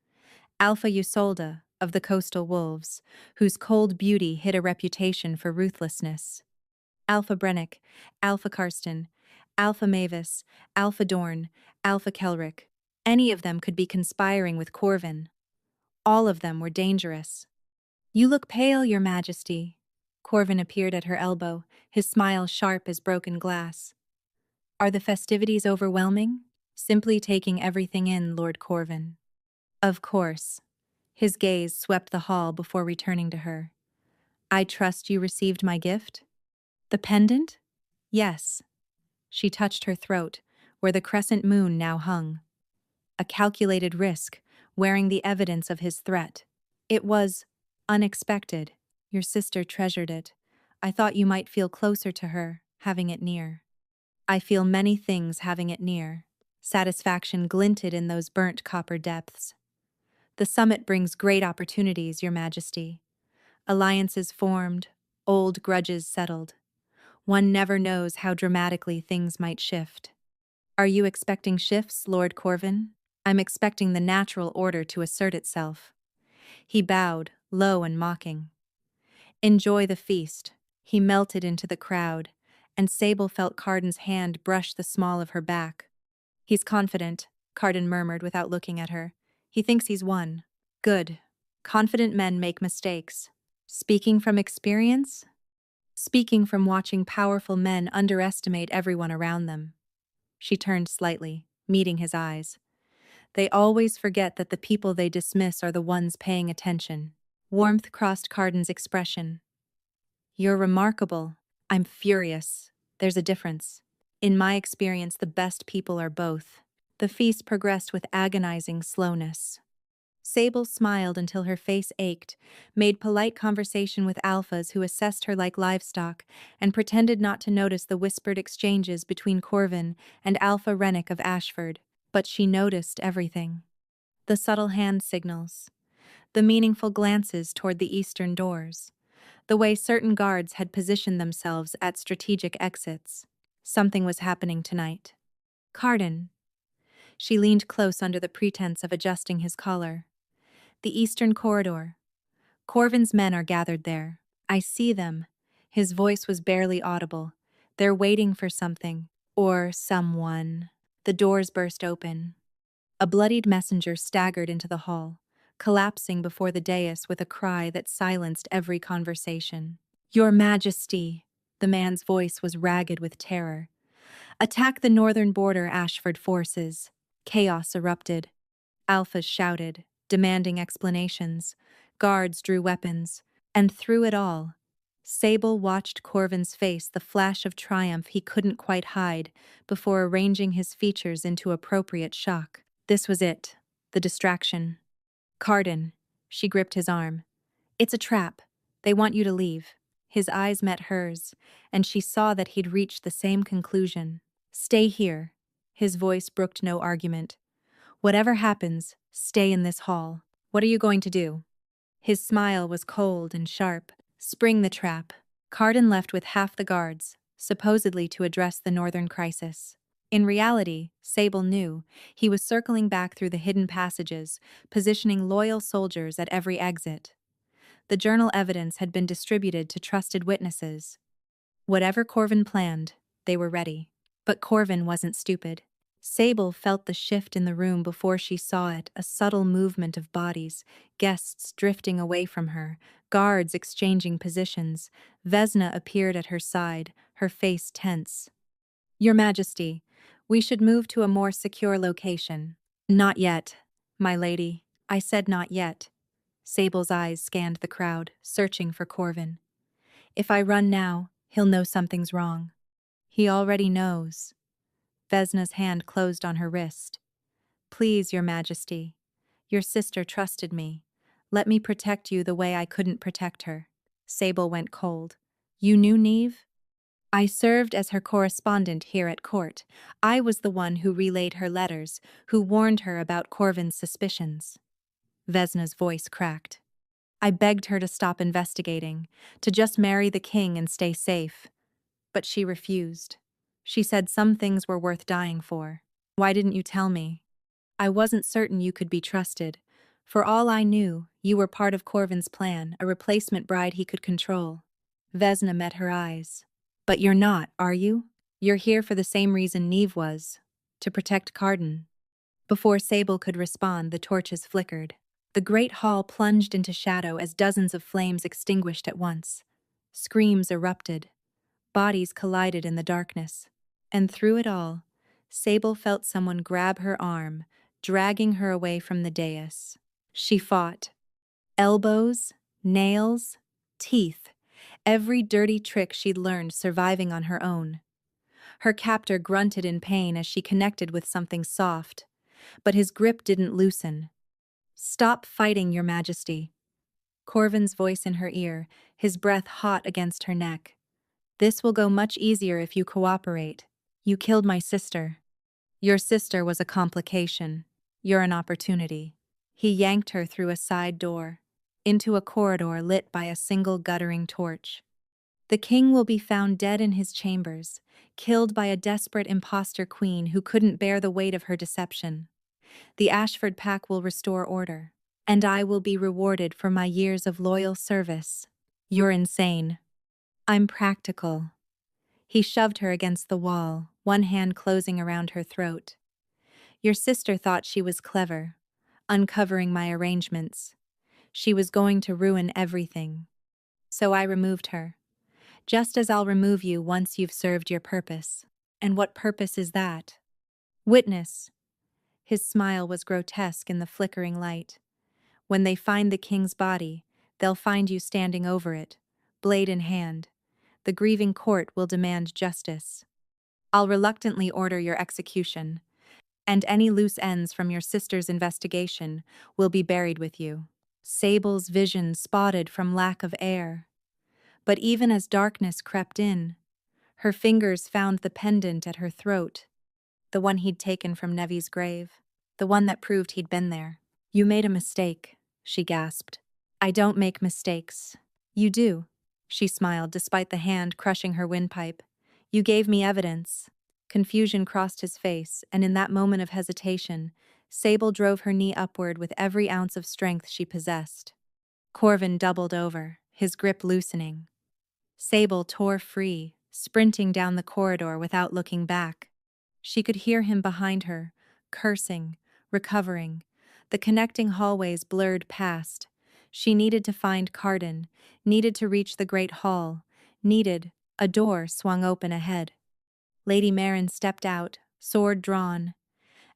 Alpha Usolda of the Coastal Wolves, whose cold beauty hid a reputation for ruthlessness. Alpha Brennick, Alpha Karsten, Alpha Mavis, Alpha Dorn, Alpha Kelrick. Any of them could be conspiring with Corvin. All of them were dangerous. You look pale, Your Majesty. Corvin appeared at her elbow, his smile sharp as broken glass. Are the festivities overwhelming? Simply taking everything in, Lord Corvin. Of course. His gaze swept the hall before returning to her. I trust you received my gift? The pendant? Yes. She touched her throat, where the crescent moon now hung. A calculated risk, wearing the evidence of his threat. It was unexpected. Your sister treasured it. I thought you might feel closer to her, having it near. I feel many things having it near. Satisfaction glinted in those burnt copper depths. The summit brings great opportunities, Your Majesty. Alliances formed, old grudges settled. One never knows how dramatically things might shift. Are you expecting shifts, Lord Corvin? I'm expecting the natural order to assert itself. He bowed, low and mocking. Enjoy the feast. He melted into the crowd, and Sable felt Carden's hand brush the small of her back. He's confident, Carden murmured without looking at her. He thinks he's won. Good. Confident men make mistakes. Speaking from experience? Speaking from watching powerful men underestimate everyone around them. She turned slightly, meeting his eyes. They always forget that the people they dismiss are the ones paying attention. Warmth crossed Carden's expression. You're remarkable. I'm furious. There's a difference. In my experience, the best people are both. The feast progressed with agonizing slowness. Sable smiled until her face ached, made polite conversation with alphas who assessed her like livestock, and pretended not to notice the whispered exchanges between Corvin and Alpha Rennick of Ashford. But she noticed everything. The subtle hand signals, the meaningful glances toward the eastern doors, the way certain guards had positioned themselves at strategic exits. Something was happening tonight. Carden. She leaned close under the pretense of adjusting his collar. The eastern corridor. Corvin's men are gathered there. I see them. His voice was barely audible. They're waiting for something. Or someone. The doors burst open. A bloodied messenger staggered into the hall, collapsing before the dais with a cry that silenced every conversation. "Your Majesty!" The man's voice was ragged with terror. "Attack the northern border, Ashford forces." Chaos erupted. Alphas shouted, demanding explanations. Guards drew weapons. And through it all, Sable watched Corvin's face, the flash of triumph he couldn't quite hide, before arranging his features into appropriate shock. This was it, the distraction. "Carden." She gripped his arm. "It's a trap. They want you to leave." His eyes met hers, and she saw that he'd reached the same conclusion. "Stay here." His voice brooked no argument. "Whatever happens, stay in this hall. What are you going to do?" His smile was cold and sharp. "Spring the trap." Carden left with half the guards, supposedly to address the northern crisis. In reality, Sable knew, he was circling back through the hidden passages, positioning loyal soldiers at every exit. The journal evidence had been distributed to trusted witnesses. Whatever Corvin planned, they were ready. But Corvin wasn't stupid. Sable felt the shift in the room before she saw it, a subtle movement of bodies, guests drifting away from her, guards exchanging positions. Vesna appeared at her side, her face tense. "Your Majesty, we should move to a more secure location." "Not yet, my lady." "I said not yet." Sable's eyes scanned the crowd, searching for Corvin. "If I run now, he'll know something's wrong." "He already knows." Vesna's hand closed on her wrist. "Please, Your Majesty. Your sister trusted me. Let me protect you the way I couldn't protect her." Sable went cold. "You knew Neve?" "I served as her correspondent here at court. I was the one who relayed her letters, who warned her about Corvin's suspicions." Vesna's voice cracked. "I begged her to stop investigating, to just marry the king and stay safe. But she refused. She said some things were worth dying for. Why didn't you tell me? I wasn't certain you could be trusted. For all I knew, you were part of Corvin's plan, a replacement bride he could control." Vesna met her eyes. "But you're not, are you? You're here for the same reason Neve was, to protect Carden." Before Sable could respond, the torches flickered. The great hall plunged into shadow as dozens of flames extinguished at once. Screams erupted. Bodies collided in the darkness. And through it all, Sable felt someone grab her arm, dragging her away from the dais. She fought. Elbows, nails, teeth, every dirty trick she'd learned surviving on her own. Her captor grunted in pain as she connected with something soft, but his grip didn't loosen. "Stop fighting, Your Majesty." Corvin's voice in her ear, his breath hot against her neck. "This will go much easier if you cooperate. You killed my sister." "Your sister was a complication. You're an opportunity." He yanked her through a side door, into a corridor lit by a single guttering torch. "The king will be found dead in his chambers, killed by a desperate imposter queen who couldn't bear the weight of her deception. The Ashford pack will restore order, and I will be rewarded for my years of loyal service." "You're insane." "I'm practical." He shoved her against the wall, one hand closing around her throat. "Your sister thought she was clever, uncovering my arrangements. She was going to ruin everything. So I removed her. Just as I'll remove you once you've served your purpose." "And what purpose is that?" "Witness." His smile was grotesque in the flickering light. "When they find the king's body, they'll find you standing over it, blade in hand. The grieving court will demand justice. I'll reluctantly order your execution, and any loose ends from your sister's investigation will be buried with you." Sable's vision spotted from lack of air. But even as darkness crept in, her fingers found the pendant at her throat, the one he'd taken from Nevi's grave, the one that proved he'd been there. "You made a mistake," she gasped. "I don't make mistakes." "You do." She smiled despite the hand crushing her windpipe. "You gave me evidence." Confusion crossed his face, and in that moment of hesitation, Sable drove her knee upward with every ounce of strength she possessed. Corvin doubled over, his grip loosening. Sable tore free, sprinting down the corridor without looking back. She could hear him behind her, cursing, recovering. The connecting hallways blurred past. She needed to find Carden, needed to reach the great hall, needed. A door swung open ahead. Lady Marin stepped out, sword drawn.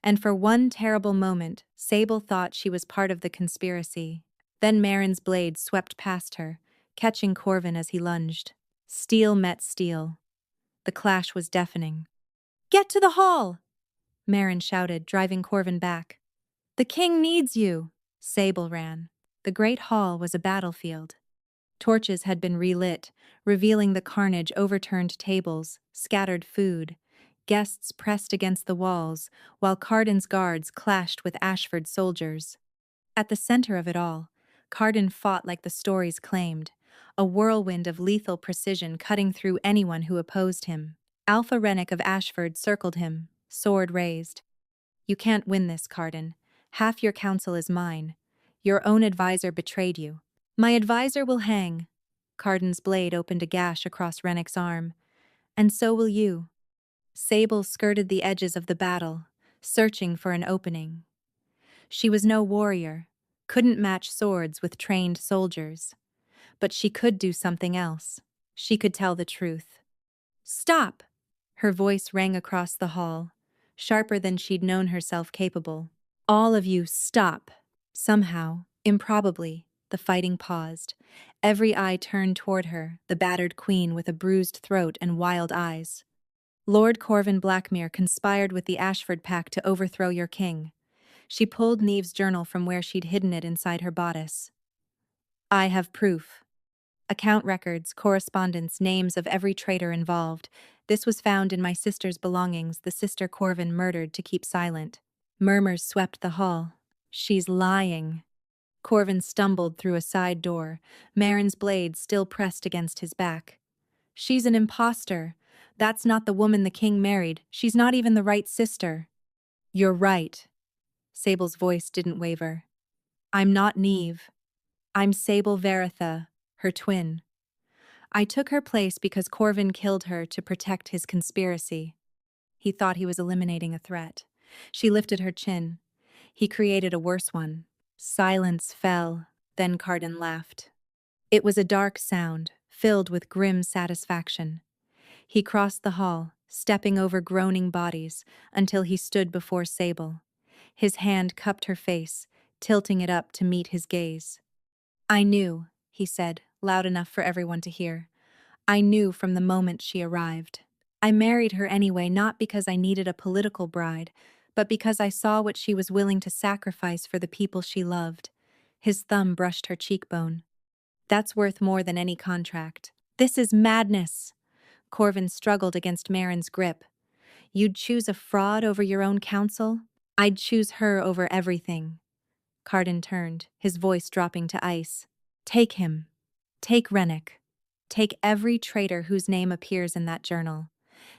And for one terrible moment, Sable thought she was part of the conspiracy. Then Marin's blade swept past her, catching Corvin as he lunged. Steel met steel. The clash was deafening. "Get to the hall!" Marin shouted, driving Corvin back. "The king needs you!" Sable ran. The great hall was a battlefield. Torches had been relit, revealing the carnage: overturned tables, scattered food. Guests pressed against the walls, while Carden's guards clashed with Ashford's soldiers. At the center of it all, Carden fought like the stories claimed, a whirlwind of lethal precision cutting through anyone who opposed him. Alpha Rennick of Ashford circled him, sword raised. "You can't win this, Carden. Half your council is mine. Your own advisor betrayed you." "My advisor will hang." Carden's blade opened a gash across Rennick's arm. "And so will you." Sable skirted the edges of the battle, searching for an opening. She was no warrior, couldn't match swords with trained soldiers. But she could do something else. She could tell the truth. "Stop!" Her voice rang across the hall, sharper than she'd known herself capable. "All of you, stop!" Somehow, improbably, the fighting paused. Every eye turned toward her, the battered queen with a bruised throat and wild eyes. "Lord Corvin Blackmere conspired with the Ashford pack to overthrow your king." She pulled Neve's journal from where she'd hidden it inside her bodice. "I have proof." Account records, correspondence, names of every traitor involved. "This was found in my sister's belongings, the sister Corvin murdered to keep silent." Murmurs swept the hall. "She's lying." Corvin stumbled through a side door, Marin's blade still pressed against his back. "She's an imposter. That's not the woman the king married. She's not even the right sister." "You're right." Sable's voice didn't waver. "I'm not Neve. I'm Sable Veritha, her twin. I took her place because Corvin killed her to protect his conspiracy." He thought he was eliminating a threat. She lifted her chin. He created a worse one. Silence fell, then Carden laughed. It was a dark sound, filled with grim satisfaction. He crossed the hall, stepping over groaning bodies, until he stood before Sable. His hand cupped her face, tilting it up to meet his gaze. "I knew," he said, loud enough for everyone to hear. "I knew from the moment she arrived. I married her anyway, not because I needed a political bride, but because I saw what she was willing to sacrifice for the people she loved." His thumb brushed her cheekbone. "That's worth more than any contract." "This is madness." Corvin struggled against Marin's grip. "You'd choose a fraud over your own counsel?" "I'd choose her over everything." Carden turned, his voice dropping to ice. "Take him. Take Rennick. Take every traitor whose name appears in that journal.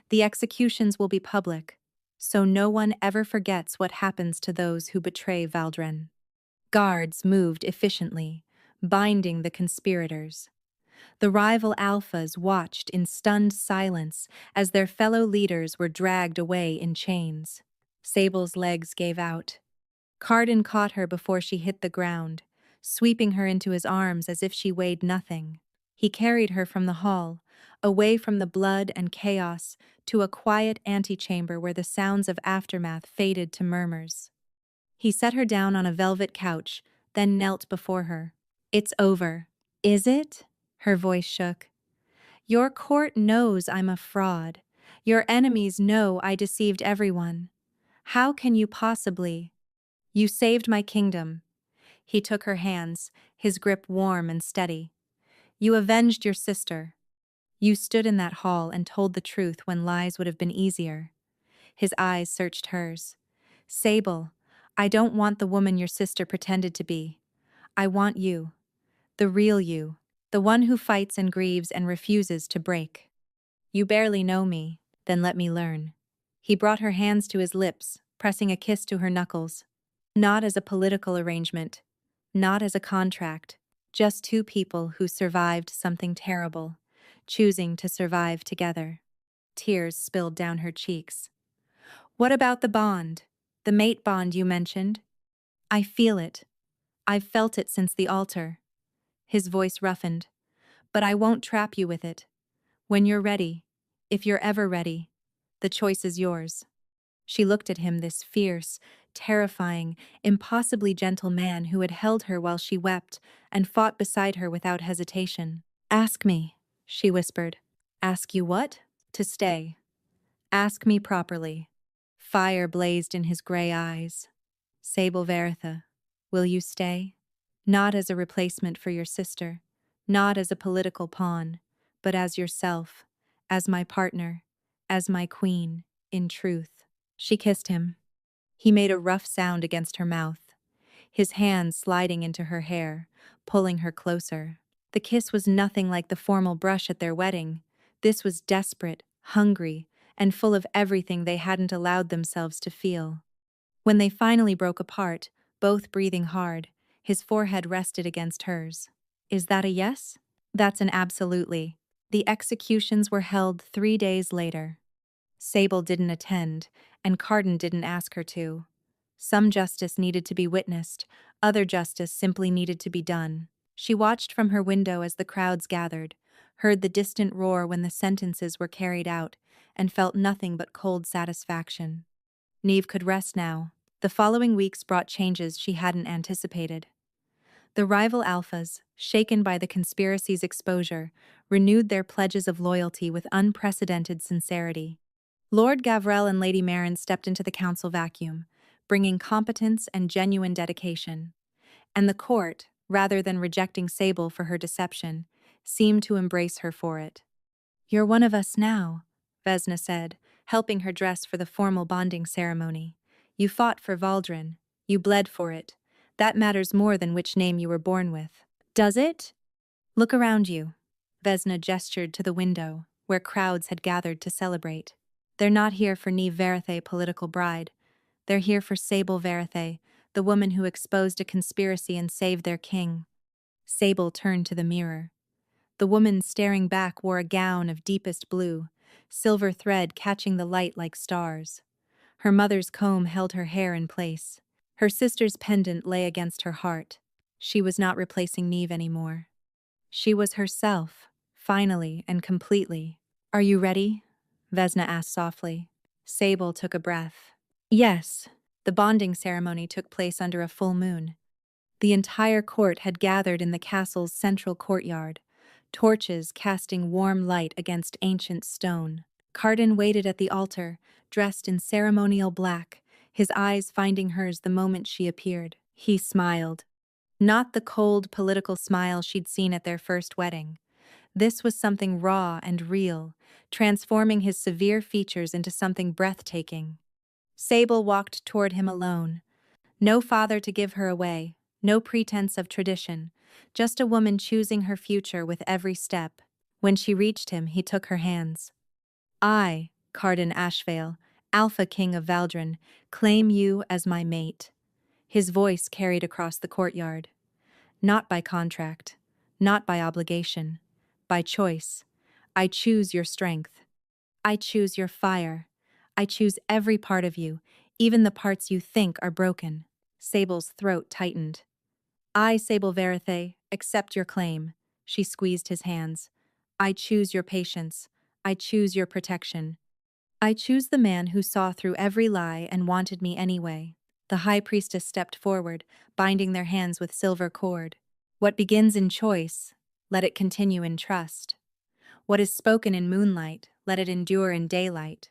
The executions will be public, so no one ever forgets what happens to those who betray Valdren." Guards moved efficiently, binding the conspirators. The rival alphas watched in stunned silence as their fellow leaders were dragged away in chains. Sable's legs gave out. Carden caught her before she hit the ground, sweeping her into his arms as if she weighed nothing. He carried her from the hall, away from the blood and chaos, to a quiet antechamber where the sounds of aftermath faded to murmurs. He set her down on a velvet couch, then knelt before her. "It's over." "Is it?" Her voice shook. "Your court knows I'm a fraud. Your enemies know I deceived everyone. How can you possibly? You saved my kingdom." He took her hands, his grip warm and steady. "You avenged your sister. You stood in that hall and told the truth when lies would have been easier." His eyes searched hers. "Sable, I don't want the woman your sister pretended to be. I want you. The real you. The one who fights and grieves and refuses to break. You barely know me, then let me learn." He brought her hands to his lips, pressing a kiss to her knuckles. Not as a political arrangement, not as a contract, just two people who survived something terrible, choosing to survive together. Tears spilled down her cheeks. "What about the bond?" The mate bond you mentioned? I feel it. I've felt it since the altar. His voice roughened. But I won't trap you with it. When you're ready, if you're ever ready, the choice is yours. She looked at him, this fierce, terrifying, impossibly gentle man who had held her while she wept and fought beside her without hesitation. Ask me, she whispered. Ask you what? To stay. Ask me properly. Fire blazed in his gray eyes. Sable Veritha, will you stay? Not as a replacement for your sister, not as a political pawn, but as yourself, as my partner, as my queen, in truth. She kissed him. He made a rough sound against her mouth, his hands sliding into her hair, pulling her closer. The kiss was nothing like the formal brush at their wedding. This was desperate, hungry, and full of everything they hadn't allowed themselves to feel. When they finally broke apart, both breathing hard, his forehead rested against hers. Is that a yes? That's an absolutely. The executions were held 3 days later. Sable didn't attend, and Carden didn't ask her to. Some justice needed to be witnessed, other justice simply needed to be done. She watched from her window as the crowds gathered, heard the distant roar when the sentences were carried out, and felt nothing but cold satisfaction. Neve could rest now. The following weeks brought changes she hadn't anticipated. The rival alphas, shaken by the conspiracy's exposure, renewed their pledges of loyalty with unprecedented sincerity. Lord Gavrel and Lady Marin stepped into the council vacuum, bringing competence and genuine dedication. And the court, rather than rejecting Sable for her deception, seemed to embrace her for it. You're one of us now, Vesna said, helping her dress for the formal bonding ceremony. You fought for Valdrin. You bled for it. That matters more than which name you were born with. Does it? Look around you. Vesna gestured to the window, where crowds had gathered to celebrate. They're not here for Neve Verithe, political bride. They're here for Sable Verithe, the woman who exposed a conspiracy and saved their king. Sable turned to the mirror. The woman staring back wore a gown of deepest blue, silver thread catching the light like stars. Her mother's comb held her hair in place. Her sister's pendant lay against her heart. She was not replacing Neve anymore. She was herself, finally and completely. Are you ready? Vesna asked softly. Sable took a breath. Yes. The bonding ceremony took place under a full moon. The entire court had gathered in the castle's central courtyard, torches casting warm light against ancient stone. Carden waited at the altar, dressed in ceremonial black, his eyes finding hers the moment she appeared. He smiled. Not the cold, political smile she'd seen at their first wedding. This was something raw and real, transforming his severe features into something breathtaking. Sable walked toward him alone. No father to give her away, no pretense of tradition, just a woman choosing her future with every step. When she reached him, he took her hands. I, Carden Ashvale, Alpha King of Valdrin, claim you as my mate. His voice carried across the courtyard. Not by contract, not by obligation, by choice. I choose your strength. I choose your fire. I choose every part of you, even the parts you think are broken. Sable's throat tightened. I, Sable Verithe, accept your claim. She squeezed his hands. I choose your patience. I choose your protection. I choose the man who saw through every lie and wanted me anyway. The high priestess stepped forward, binding their hands with silver cord. What begins in choice, let it continue in trust. What is spoken in moonlight, let it endure in daylight.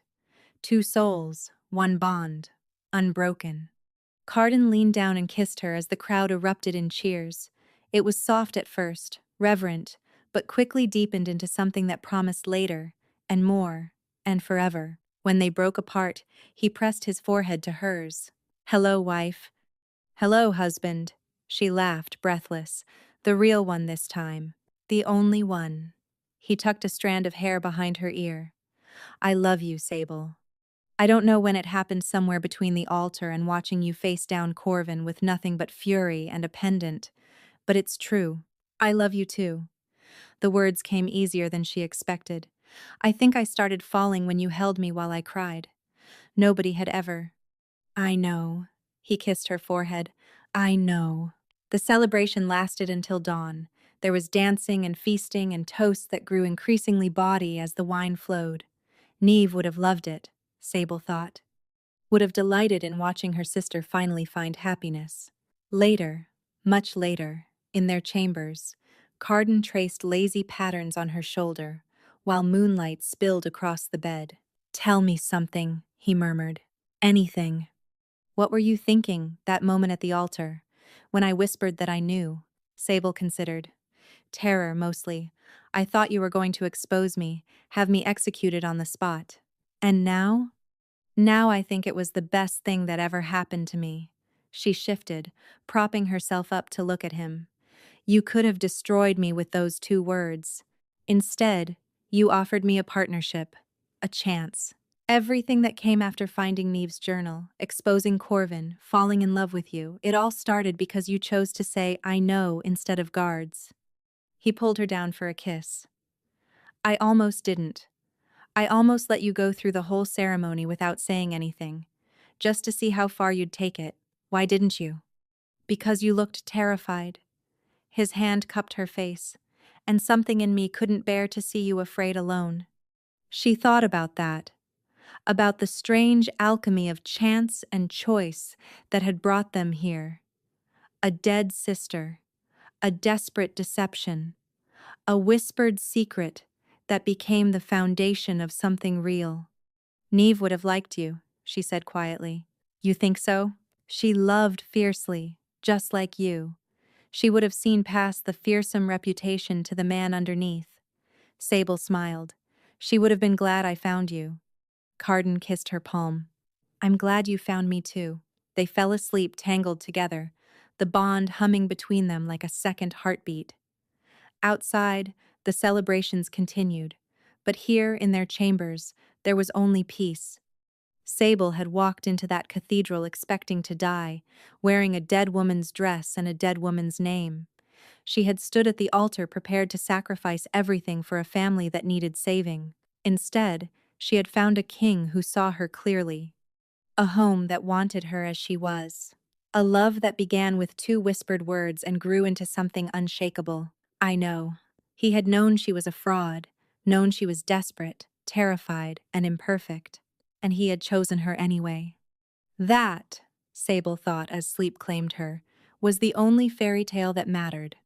2 souls, 1 bond, unbroken. Carden leaned down and kissed her as the crowd erupted in cheers. It was soft at first, reverent, but quickly deepened into something that promised later, and more, and forever. When they broke apart, he pressed his forehead to hers. Hello, wife. Hello, husband. She laughed, breathless. The real one this time. The only one. He tucked a strand of hair behind her ear. I love you, Sable. I don't know when it happened, somewhere between the altar and watching you face down Corvin with nothing but fury and a pendant. But it's true. I love you too. The words came easier than she expected. I think I started falling when you held me while I cried. Nobody had ever. I know. He kissed her forehead. I know. The celebration lasted until dawn. There was dancing and feasting and toasts that grew increasingly bawdy as the wine flowed. Neve would have loved it, Sable thought. Would have delighted in watching her sister finally find happiness. Later, much later, in their chambers, Carden traced lazy patterns on her shoulder, while moonlight spilled across the bed. Tell me something, he murmured. Anything. What were you thinking, that moment at the altar? When I whispered that I knew, Sable considered. Terror, mostly. I thought you were going to expose me, have me executed on the spot. And now? Now I think it was the best thing that ever happened to me. She shifted, propping herself up to look at him. You could have destroyed me with those 2 words. Instead, you offered me a partnership, a chance. Everything that came after finding Neve's journal, exposing Corvin, falling in love with you, it all started because you chose to say, I know, instead of guards. He pulled her down for a kiss. I almost didn't. I almost let you go through the whole ceremony without saying anything, just to see how far you'd take it. Why didn't you? Because you looked terrified. His hand cupped her face, and something in me couldn't bear to see you afraid alone. She thought about that, about the strange alchemy of chance and choice that had brought them here. A dead sister, a desperate deception, a whispered secret that became the foundation of something real. Neve would have liked you, she said quietly. You think so? She loved fiercely, just like you. She would have seen past the fearsome reputation to the man underneath. Sable smiled. She would have been glad I found you. Carden kissed her palm. I'm glad you found me too. They fell asleep tangled together, the bond humming between them like a second heartbeat. Outside, the celebrations continued, but here in their chambers, there was only peace. Sable had walked into that cathedral expecting to die, wearing a dead woman's dress and a dead woman's name. She had stood at the altar prepared to sacrifice everything for a family that needed saving. Instead, she had found a king who saw her clearly. A home that wanted her as she was. A love that began with 2 whispered words and grew into something unshakable. I know. He had known she was a fraud, known she was desperate, terrified, and imperfect. And he had chosen her anyway. That, Sable thought as sleep claimed her, was the only fairy tale that mattered.